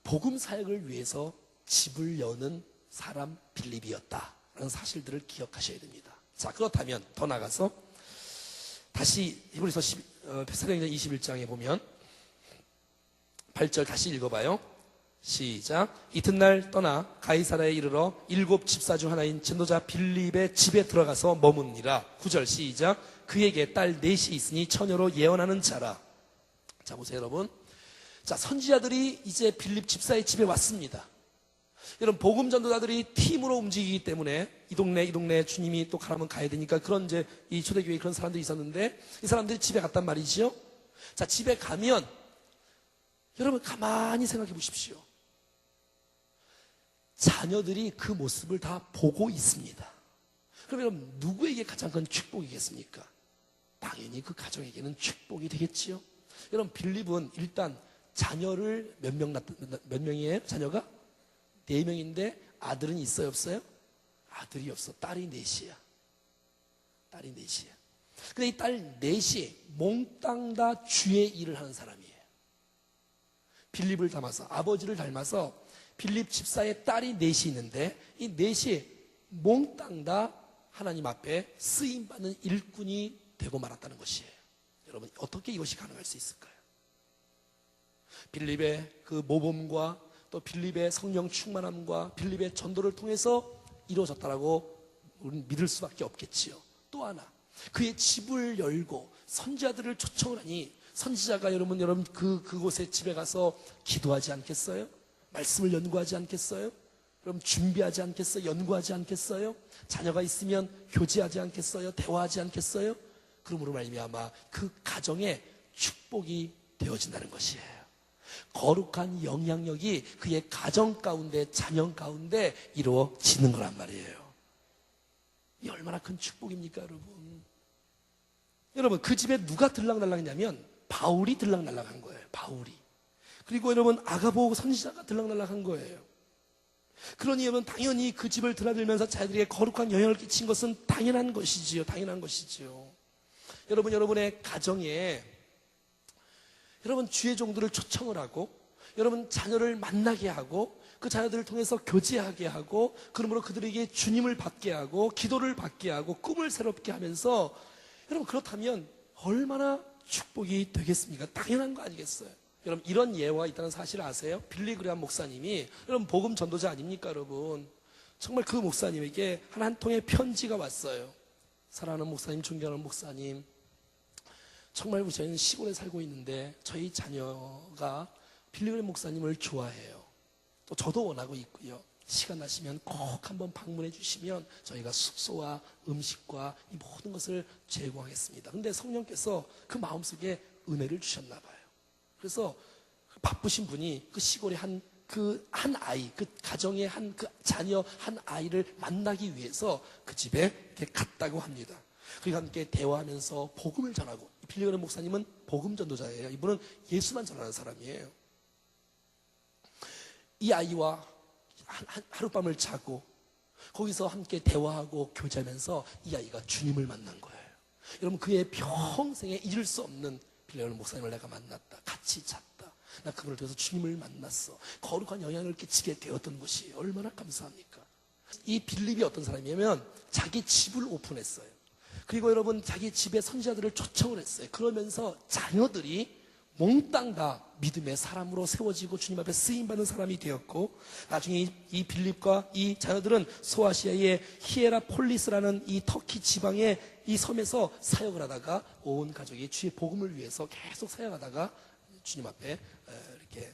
복음 사역을 위해서 집을 여는 사람 빌립이었다라는 사실들을 기억하셔야 됩니다. 자, 그렇다면 더 나가서 다시 히브리서 사도행전 21장에 보면 8절 다시 읽어봐요. 시작. 이튿날 떠나 가이사라에 이르러 7 집사 중 하나인 전도자 빌립의 집에 들어가서 머무니라. 9절 시작. 그에게 딸 넷이 있으니 처녀로 예언하는 자라. 자, 보세요 여러분. 자, 선지자들이 이제 빌립 집사의 집에 왔습니다. 여러분, 복음 전도자들이 팀으로 움직이기 때문에 이 동네 주님이 또 가라면 가야 되니까 그런 이제 이 초대교회에 그런 사람들이 있었는데 이 사람들이 집에 갔단 말이지요. 자, 집에 가면 여러분 가만히 생각해 보십시오. 자녀들이 그 모습을 다 보고 있습니다. 그럼 여러분, 누구에게 가장 큰 축복이겠습니까? 당연히 그 가정에게는 축복이 되겠지요. 여러분, 빌립은 일단 자녀를 몇 명이에요? 자녀가? 4명인데 아들은 있어요, 없어요? 아들이 없어. 딸이 넷이야. 딸이 넷이야. 근데 이 딸 넷이 몽땅 다 주의 일을 하는 사람이에요. 빌립을 닮아서, 아버지를 닮아서 빌립 집사의 딸이 넷이 있는데 이 넷이 몽땅 다 하나님 앞에 쓰임받는 일꾼이 되고 말았다는 것이에요. 여러분, 어떻게 이것이 가능할 수 있을까요? 빌립의 그 모범과 또 빌립의 성령 충만함과 빌립의 전도를 통해서 이루어졌다라고 우리는 믿을 수밖에 없겠지요. 또 하나, 그의 집을 열고 선지자들을 초청을 하니 선지자가 여러분 그곳에 집에 가서 기도하지 않겠어요? 말씀을 연구하지 않겠어요? 그럼 준비하지 않겠어요? 연구하지 않겠어요? 자녀가 있으면 교제하지 않겠어요? 대화하지 않겠어요? 그러므로 말미암아 그 가정에 축복이 되어진다는 것이에요. 거룩한 영향력이 그의 가정 가운데, 자녀 가운데 이루어지는 거란 말이에요. 이 얼마나 큰 축복입니까, 여러분? 여러분, 그 집에 누가 들락날락했냐면 바울이 들락날락한 거예요. 바울이. 그리고 여러분, 아가보 선지자가 들락날락한 거예요. 그러니 여러분, 당연히 그 집을 드나들면서 자기들에게 거룩한 영향을 끼친 것은 당연한 것이지요. 당연한 것이지요. 여러분, 여러분의 가정에 여러분 주의 종들을 초청을 하고, 여러분 자녀를 만나게 하고, 그 자녀들을 통해서 교제하게 하고, 그러므로 그들에게 주님을 받게 하고, 기도를 받게 하고, 꿈을 새롭게 하면서, 여러분 그렇다면 얼마나 축복이 되겠습니까? 당연한 거 아니겠어요? 여러분, 이런 예화가 있다는 사실을 아세요? 빌리 그레함 목사님이, 여러분 복음 전도자 아닙니까, 여러분? 정말 그 목사님에게 한 통의 편지가 왔어요. 사랑하는 목사님, 존경하는 목사님, 정말 저희는 시골에 살고 있는데 저희 자녀가 빌리 그레함 목사님을 좋아해요. 또 저도 원하고 있고요. 시간 나시면 꼭 한번 방문해 주시면 저희가 숙소와 음식과 이 모든 것을 제공하겠습니다. 근데 성령께서 그 마음속에 은혜를 주셨나 봐요. 그래서 바쁘신 분이 그 시골에 한 아이, 그 가정의 그 자녀 한 아이를 만나기 위해서 그 집에 이렇게 갔다고 합니다. 그리고 함께 대화하면서 복음을 전하고, 빌리 그레함 목사님은 복음 전도자예요. 이분은 예수만 전하는 사람이에요. 이 아이와 하룻밤을 자고 거기서 함께 대화하고 교제하면서 이 아이가 주님을 만난 거예요. 여러분, 그의 평생에 잊을 수 없는 빌리 그레함 목사님을 내가 만났다. 같이 잤다. 나 그분을 통해서 주님을 만났어. 거룩한 영향을 끼치게 되었던 것이 얼마나 감사합니까? 이 빌립이 어떤 사람이냐면 자기 집을 오픈했어요. 그리고 여러분 자기 집에 선지자들을 초청을 했어요. 그러면서 자녀들이 몽땅 다 믿음의 사람으로 세워지고 주님 앞에 쓰임받는 사람이 되었고, 나중에 이 빌립과 이 자녀들은 소아시아의 히에라폴리스라는 이 터키 지방의 이 섬에서 사역을 하다가 온 가족이 주의 복음을 위해서 계속 사역하다가 주님 앞에 이렇게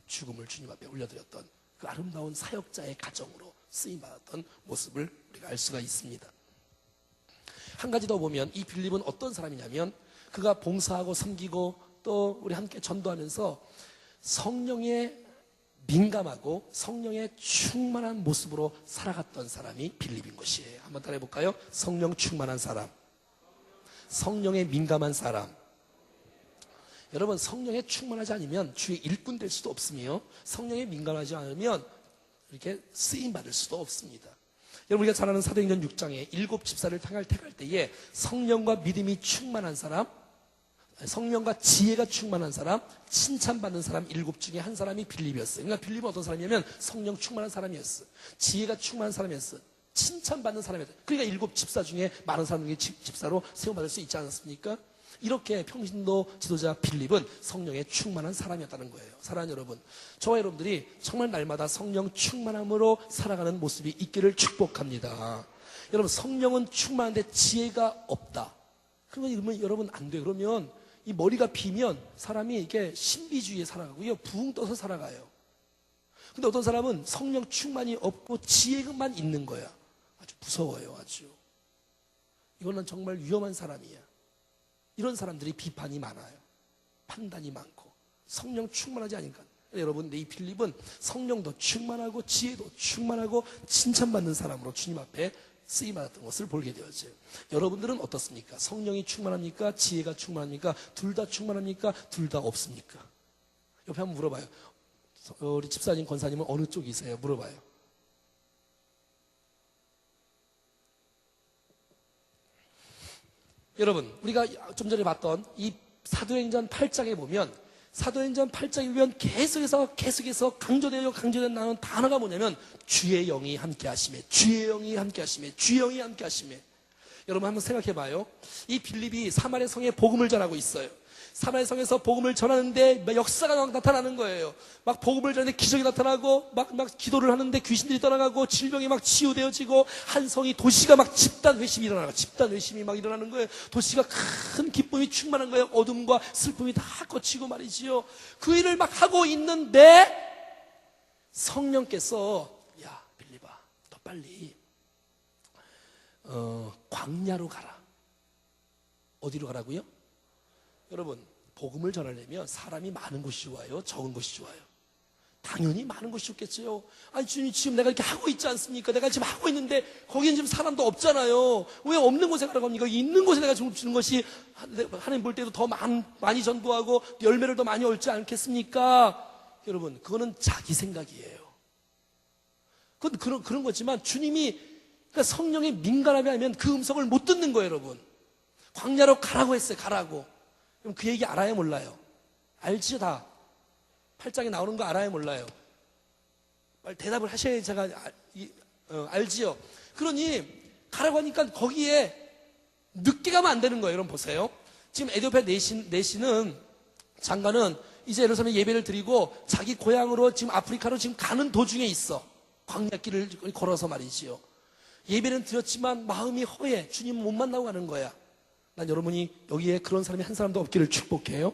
죽음을 주님 앞에 올려드렸던 그 아름다운 사역자의 가정으로 쓰임받았던 모습을 우리가 알 수가 있습니다. 한 가지 더 보면 이 빌립은 어떤 사람이냐면 그가 봉사하고 섬기고 또 우리 함께 전도하면서 성령에 민감하고 성령에 충만한 모습으로 살아갔던 사람이 빌립인 것이에요. 한번 따라해 볼까요? 성령 충만한 사람, 성령에 민감한 사람. 여러분, 성령에 충만하지 않으면 주의 일꾼 될 수도 없으며 성령에 민감하지 않으면 이렇게 쓰임 받을 수도 없습니다. 여러분, 우리가 잘 아는 사도행전 6장에 7 집사를 택할 때에 성령과 믿음이 충만한 사람, 성령과 지혜가 충만한 사람, 칭찬받는 사람 7 중에 한 사람이 빌립이었어요. 그러니까 빌립은 어떤 사람이냐면 성령 충만한 사람이었어요. 지혜가 충만한 사람이었어요. 칭찬받는 사람이었어요. 그러니까 7 집사 중에 많은 사람들이 집사로 세움받을 수 있지 않았습니까? 이렇게 평신도 지도자 빌립은 성령에 충만한 사람이었다는 거예요. 사랑하는 여러분, 저와 여러분들이 정말 날마다 성령 충만함으로 살아가는 모습이 있기를 축복합니다. 여러분, 성령은 충만한데 지혜가 없다. 그러면 여러분 안 돼요. 그러면 이 머리가 비면 사람이 이게 신비주의에 살아가고요, 붕 떠서 살아가요. 근데 어떤 사람은 성령 충만이 없고 지혜만 있는 거야. 아주 무서워요. 아주 이거는 정말 위험한 사람이야. 이런 사람들이 비판이 많아요. 판단이 많고 성령 충만하지 않으니까. 여러분, 이 빌립은 성령도 충만하고 지혜도 충만하고 칭찬받는 사람으로 주님 앞에 쓰임받았던 것을 보게 되었어요. 여러분들은 어떻습니까? 성령이 충만합니까? 지혜가 충만합니까? 둘 다 충만합니까? 둘 다 없습니까? 옆에 한번 물어봐요. 우리 집사님, 권사님은 어느 쪽이세요? 물어봐요. 여러분, 우리가 좀 전에 봤던 이 사도행전 8장에 보면, 사도행전 8장에 보면 계속해서 강조되는 나오는 단어가 뭐냐면 주의 영이 함께 하심에, 주의 영이 함께 하심에, 주의 영이 함께 하심에. 여러분 한번 생각해 봐요. 이 빌립이 사마리아 성에 복음을 전하고 있어요. 사마리아 성에서 복음을 전하는데 역사가 막 나타나는 거예요. 막 복음을 전하는데 기적이 나타나고 막 기도를 하는데 귀신들이 떠나가고 질병이 막 치유되어지고 한 성이, 도시가 막 집단 회심이 일어나고 집단 회심이 막 일어나는 거예요. 도시가 큰 기쁨이 충만한 거예요. 어둠과 슬픔이 다 거치고 말이지요. 그 일을 막 하고 있는데 성령께서 야, 빨리 광야로 가라. 어디로 가라고요? 여러분, 복음을 전하려면 사람이 많은 곳이 좋아요? 적은 곳이 좋아요? 당연히 많은 곳이 좋겠어요. 아니 주님, 지금 내가 이렇게 하고 있지 않습니까? 내가 지금 하고 있는데 거기엔 지금 사람도 없잖아요. 왜 없는 곳에 가라고 합니까? 있는 곳에 내가 주는 것이 하나님 볼 때도 더 많이 전도하고 열매를 더 많이 얻지 않겠습니까? 여러분, 그거는 자기 생각이에요. 그건 그런 거지만 주님이, 그러니까 성령의 민감함이 하면 그 음성을 못 듣는 거예요, 여러분. 광야로 가라고 했어요. 가라고. 그럼 그 얘기 알아요, 몰라요? 알지요, 다. 8장에 나오는 거 알아요, 몰라요? 빨리 대답을 하셔야 제가 알지요. 그러니 가라고 하니까 거기에 늦게 가면 안 되는 거예요. 여러분 보세요. 지금 에디오피아 내시는 장관은 이제 예루살렘에 예배를 드리고 자기 고향으로 지금 아프리카로 지금 가는 도중에 있어. 광야길을 걸어서 말이지요. 예배는 드렸지만 마음이 허해. 주님 못 만나고 가는 거야. 난 여러분이 여기에 그런 사람이 한 사람도 없기를 축복해요.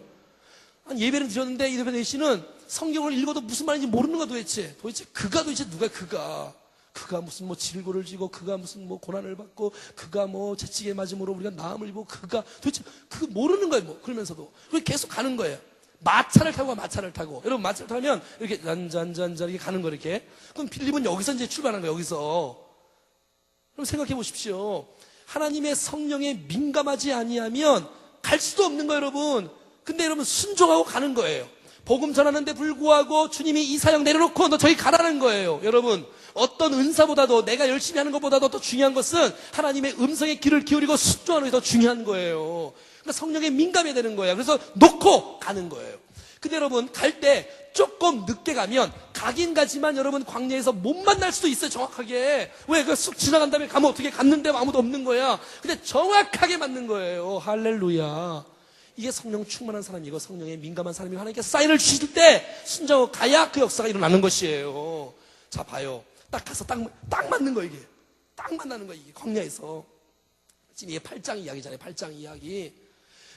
예배를 드렸는데 에디오피아 내시는 성경을 읽어도 무슨 말인지 모르는 거야. 도대체 그가 도대체 누가 그가 무슨 뭐 질고를 지고 그가 무슨 뭐 고난을 받고 그가 뭐 채찍에 맞음으로 우리가 나음을 입고 그가 도대체 그거 모르는 거예요. 뭐 그러면서도 계속 가는 거예요. 마차를 타고 여러분 마차를 타면 이렇게 잔잔잔 이렇게 가는 거 이렇게. 그럼 빌립은 여기서 이제 출발하는 거예요. 여기서. 그럼 생각해 보십시오. 하나님의 성령에 민감하지 아니하면 갈 수도 없는 거예요, 여러분. 근데 여러분 순종하고 가는 거예요. 복음 전하는데 불구하고 주님이 이 사역 내려놓고 너 저기 가라는 거예요. 여러분, 어떤 은사보다도 내가 열심히 하는 것보다도 더 중요한 것은 하나님의 음성에 귀를 기울이고 순종하는 게 더 중요한 거예요. 그러니까 성령에 민감해야 되는 거예요. 그래서 놓고 가는 거예요. 근데 여러분 갈 때 조금 늦게 가면 가긴 가지만 여러분 광야에서 못 만날 수도 있어요. 정확하게. 왜? 그 쑥 지나간 다음에 가면 어떻게 갔는데 아무도 없는 거야. 근데 정확하게 맞는 거예요. 할렐루야. 이게 성령 충만한 사람이고 성령에 민감한 사람이고 하나님께 사인을 주실 때 순종하고 가야 그 역사가 일어나는 것이에요. 자, 봐요. 딱 가서 딱 맞는 거 이게. 딱 만나는 거 이게 광야에서. 지금 이게 8장 이야기잖아요. 8장 이야기.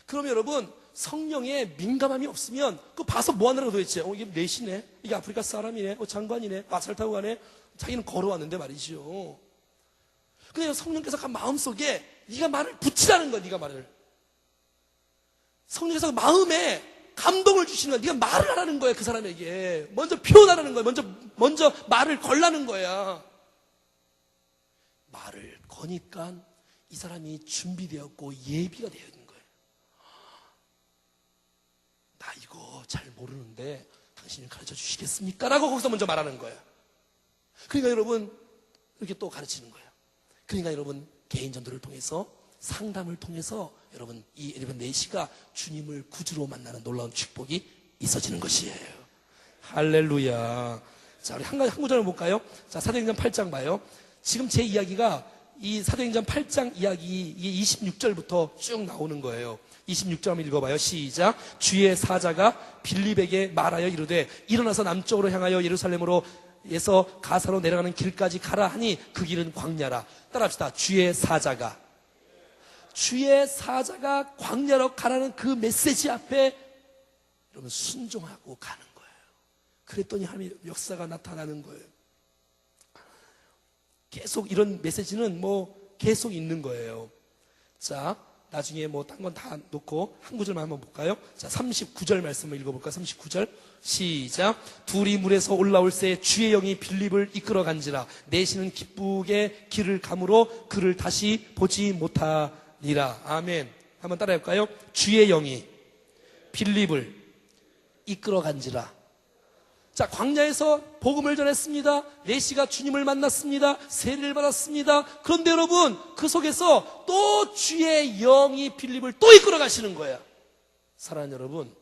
그러면 여러분 성령에 민감함이 없으면 그거 봐서 뭐 하느라고 도대체. 이게 내시네. 이게 아프리카 사람이네. 장관이네. 마차를 타고 가네. 자기는 걸어왔는데 말이죠. 근데 성령께서 그 마음속에 네가 말을 붙이라는 거야. 네가 말을. 성령께서 마음에 감동을 주시는 거야. 네가 말을 하라는 거야. 그 사람에게 먼저 표현하라는 거야. 먼저 말을 걸라는 거야. 말을 거니까 이 사람이 준비되었고 예비가 되어 있는 거예요. 나 이거 잘 모르는데 당신이 가르쳐 주시겠습니까? 라고 거기서 먼저 말하는 거야. 그러니까 여러분 이렇게 또 가르치는 거예요. 그러니까 여러분 개인 전도를 통해서 상담을 통해서 여러분 이 에디오피아 내시가 주님을 구주로 만나는 놀라운 축복이 있어지는 것이에요. 할렐루야. 자, 우리 한 구절을 볼까요? 자, 사도행전 8장 봐요. 지금 제 이야기가 이 사도행전 8장 이야기 이게 26절부터 쭉 나오는 거예요. 26절 한번 읽어봐요. 시작. 주의 사자가 빌립에게 말하여 이르되 일어나서 남쪽으로 향하여 예루살렘으로 에서 가사로 내려가는 길까지 가라 하니 그 길은 광야라. 따라합시다. 주의 사자가 광야로 가라는 그 메시지 앞에 여러분 순종하고 가는 거예요. 그랬더니 하나님의 역사가 나타나는 거예요. 계속 이런 메시지는 계속 있는 거예요. 자, 나중에 딴 건 다 놓고 한 구절만 한번 볼까요? 자, 39절 말씀을 읽어볼까요? 39절 시작. 둘이 물에서 올라올 새 주의 영이 빌립을 이끌어 간지라. 내시는 기쁘게 길을 가므로 그를 다시 보지 못하니라. 아멘. 한번 따라해볼까요? 주의 영이 빌립을 이끌어 간지라. 자, 광야에서 복음을 전했습니다. 내시가 주님을 만났습니다. 세례를 받았습니다. 그런데 여러분 그 속에서 또 주의 영이 빌립을 또 이끌어 가시는 거예요. 사랑하는 여러분,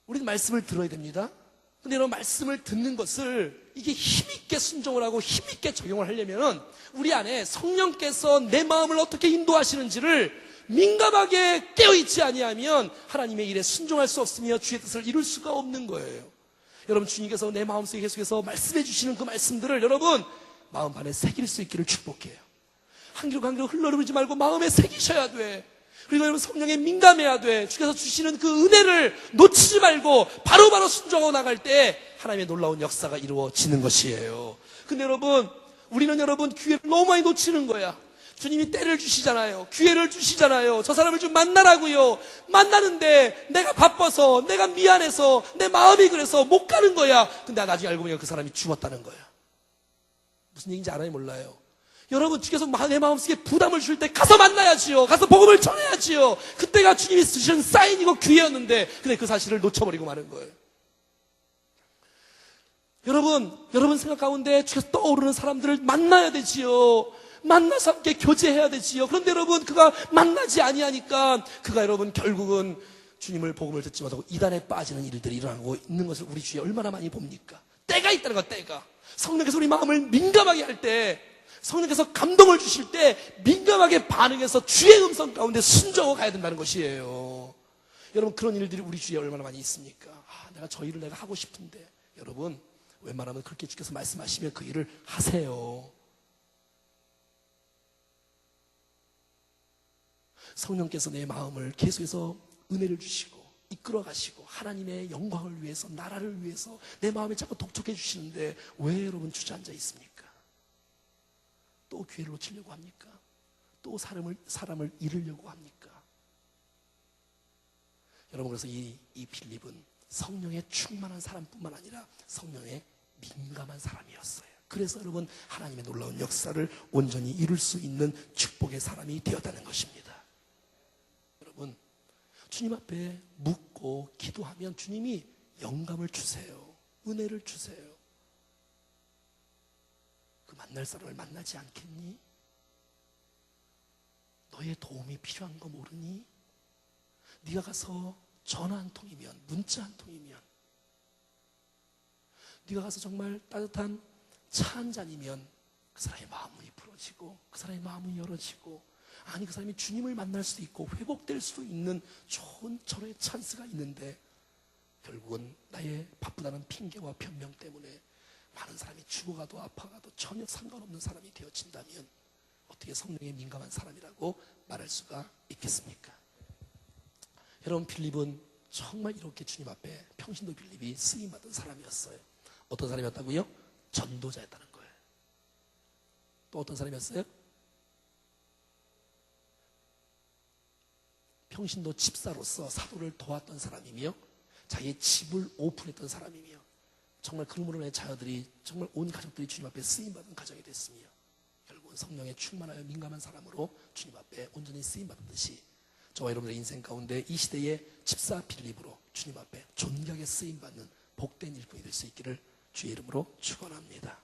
우리는 말씀을 들어야 됩니다. 근데 여러분 말씀을 듣는 것을 이게 힘있게 순종을 하고 힘있게 적용을 하려면 우리 안에 성령께서 내 마음을 어떻게 인도하시는지를 민감하게 깨어있지 아니하면 하나님의 일에 순종할 수 없으며 주의 뜻을 이룰 수가 없는 거예요. 여러분 주님께서 내 마음속에 계속해서 말씀해 주시는 그 말씀들을 여러분 마음판에 새길 수 있기를 축복해요. 한 길로 흘러르지 말고 마음에 새기셔야 돼. 그리고 여러분 성령에 민감해야 돼. 주께서 주시는 그 은혜를 놓치지 말고 바로바로 순종하고 나갈 때 하나님의 놀라운 역사가 이루어지는 것이에요. 근데 여러분, 우리는 여러분 기회를 너무 많이 놓치는 거야. 주님이 때를 주시잖아요. 기회를 주시잖아요. 저 사람을 좀 만나라고요. 만나는데 내가 바빠서, 내가 미안해서, 내 마음이 그래서 못 가는 거야. 근데 나중에 알고 보니까 그 사람이 죽었다는 거야. 무슨 얘기인지 알아요? 몰라요? 여러분, 주께서 내 마음속에 부담을 줄 때 가서 만나야지요. 가서 복음을 전해야지요. 그때가 주님이 주신 사인이고 기회였는데, 근데 그 사실을 놓쳐버리고 마는 거예요. 여러분 생각 가운데 주께서 떠오르는 사람들을 만나야 되지요. 만나서 함께 교제해야 되지요. 그런데 여러분, 그가 만나지 아니하니까 그가 여러분 결국은 주님을 복음을 듣지 못하고 이단에 빠지는 일들이 일어나고 있는 것을 우리 주위에 얼마나 많이 봅니까? 때가 있다는 거, 때가. 성령께서 우리 마음을 민감하게 할 때, 성령께서 감동을 주실 때 민감하게 반응해서 주의 음성 가운데 순종하고 가야 된다는 것이에요. 여러분, 그런 일들이 우리 주위에 얼마나 많이 있습니까? 내가 저 일을 내가 하고 싶은데. 여러분, 웬만하면 그렇게 주께서 말씀하시면 그 일을 하세요. 성령께서 내 마음을 계속해서 은혜를 주시고 이끌어 가시고 하나님의 영광을 위해서, 나라를 위해서 내 마음에 자꾸 독촉해 주시는데 왜 여러분 주저앉아 있습니까? 또 기회를 놓치려고 합니까? 또 사람을 잃으려고 합니까? 여러분, 그래서 이 빌립은 성령에 충만한 사람뿐만 아니라 성령에 민감한 사람이었어요. 그래서 여러분, 하나님의 놀라운 역사를 온전히 이룰 수 있는 축복의 사람이 되었다는 것입니다. 여러분, 주님 앞에 묻고 기도하면 주님이 영감을 주세요. 은혜를 주세요. 그 만날 사람을 만나지 않겠니? 너의 도움이 필요한 거 모르니? 네가 가서 전화 한 통이면, 문자 한 통이면, 네가 가서 정말 따뜻한 차 한 잔이면 그 사람의 마음이 풀어지고 그 사람의 마음이 열어지고, 아니 그 사람이 주님을 만날 수도 있고 회복될 수도 있는 좋은 절호의 찬스가 있는데 결국은 나의 바쁘다는 핑계와 변명 때문에 많은 사람이 죽어가도 아파가도 전혀 상관없는 사람이 되어진다면 어떻게 성령에 민감한 사람이라고 말할 수가 있겠습니까? 여러분, 빌립은 정말 이렇게 주님 앞에 평신도 빌립이 쓰임받은 사람이었어요. 어떤 사람이었다고요? 전도자였다는 거예요. 또 어떤 사람이었어요? 평신도 집사로서 사도를 도왔던 사람이며 자기의 집을 오픈했던 사람이며 정말 그러므로 인해 자녀들이, 정말 온 가족들이 주님 앞에 쓰임받은 가정이 됐으며 결국은 성령에 충만하여 민감한 사람으로 주님 앞에 온전히 쓰임받았듯이 저와 여러분들의 인생 가운데 이 시대의 집사 빌립으로 주님 앞에 존귀하게 쓰임받는 복된 일꾼이 될 수 있기를 주의 이름으로 축원합니다.